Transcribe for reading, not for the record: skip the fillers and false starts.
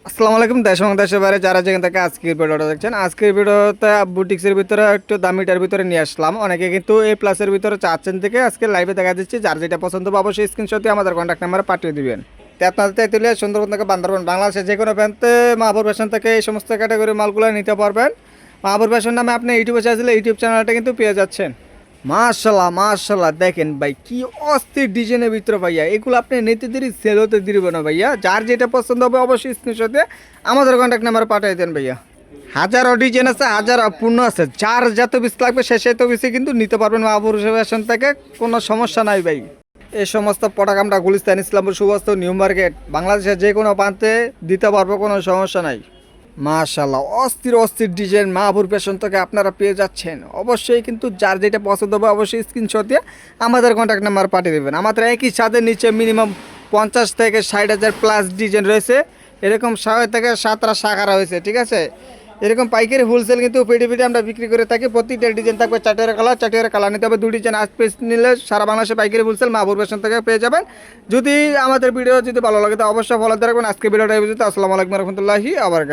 আসসালামু আলাইকুম দেশ এবং দেশের বাইরে যারা যেখান থেকে আজকের ভিডিওটা দেখছেন। আজকের ভিডিওতে বুটিক্সের ভিতরে একটু দামিটার ভিতরে নিয়ে আসলাম। অনেকে কিন্তু এই প্লাসের ভিতরে চাচ্ছেন থেকে আজকে লাইভে দেখা দিচ্ছি। যার যেটা পছন্দ হবে অবশ্যই স্ক্রিনশট দিয়ে আমাদের কন্ট্যাক্ট নাম্বারে পাঠিয়ে দিবেন। তো আপনাদের তেঁতুলিয়া সুন্দরবন থেকে বান্দরবান বাংলাদেশে যে কোনো প্রান্তে মাহবুব ফ্যাশন থেকে এই সমস্ত ক্যাটাগরির মালগুলো নিতে পারবেন। মাহবুব ফ্যাশন নামে আপনি ইউটিউবে চাইলে ইউটিউব চ্যানেলটা কিন্তু পেয়ে যাচ্ছেন। মাশাল্লাহ মাশাল্লাহ, দেখেন ভাই কি অস্থির ডিজাইনের ভিতরে ভাইয়া, এগুলো আপনি নিতে দেরি সেল হতে দিবে না ভাইয়া। যার যেটা পছন্দ হবে অবশ্যই স্ক্রিনশট দিয়ে আমাদের কন্ট্যাক্ট নাম্বারে পাঠিয়ে দেন ভাইয়া। হাজারো ডিজাইন আছে, হাজার পূর্ণ আছে, যার যত পিস লাগবে সে সেত পিসে কিন্তু নিতে পারবেন মাহবুব ফ্যাশন থেকে, কোনো সমস্যা নাই ভাই। এই সমস্ত প্রোডাক্ট আমরা গুলিস্তান ইসলামপুর সুবাস্ত নিউ মার্কেট বাংলাদেশের যে কোনো প্রান্তে দিতে পারবো, কোনো সমস্যা নাই। মাশাল্লাহ অস্থির অস্থির ডিজাইন মাহবুব ফ্যাশন থেকে আপনারা পেয়ে যাচ্ছেন। অবশ্যই কিন্তু যার যেটা পছন্দ হবে অবশ্যই স্ক্রিনশট দিয়ে আমাদের কন্ট্যাক্ট নাম্বার পাঠিয়ে দেবেন। আমাদের একই ছাদের নিচে মিনিমাম 50 থেকে 60,000 প্লাস ডিজাইন রয়েছে। এরকম 6 থেকে 7টা শাখা রয়েছে, ঠিক আছে। এরকম পাইকারি হোলসেল কিন্তু পেটে আমরা বিক্রি করে থাকি। প্রতিটা ডিজাইন থাকবে 4 কালার নিতে হবে। 2 ডিজাইন 8 পিস নিলে সারা বাংলাদেশে পাইকারি হোলসেল মাহবুব ফ্যাশন থেকে পেয়ে যাবেন। যদি আমাদের ভিডিও যদি ভালো লাগে তো অবশ্যই ফলো রাখবেন। আজকে ভিডিওটা এই পর্যন্ত। আসসালামু আলাইকুম রহমতুল্লাহি আবার।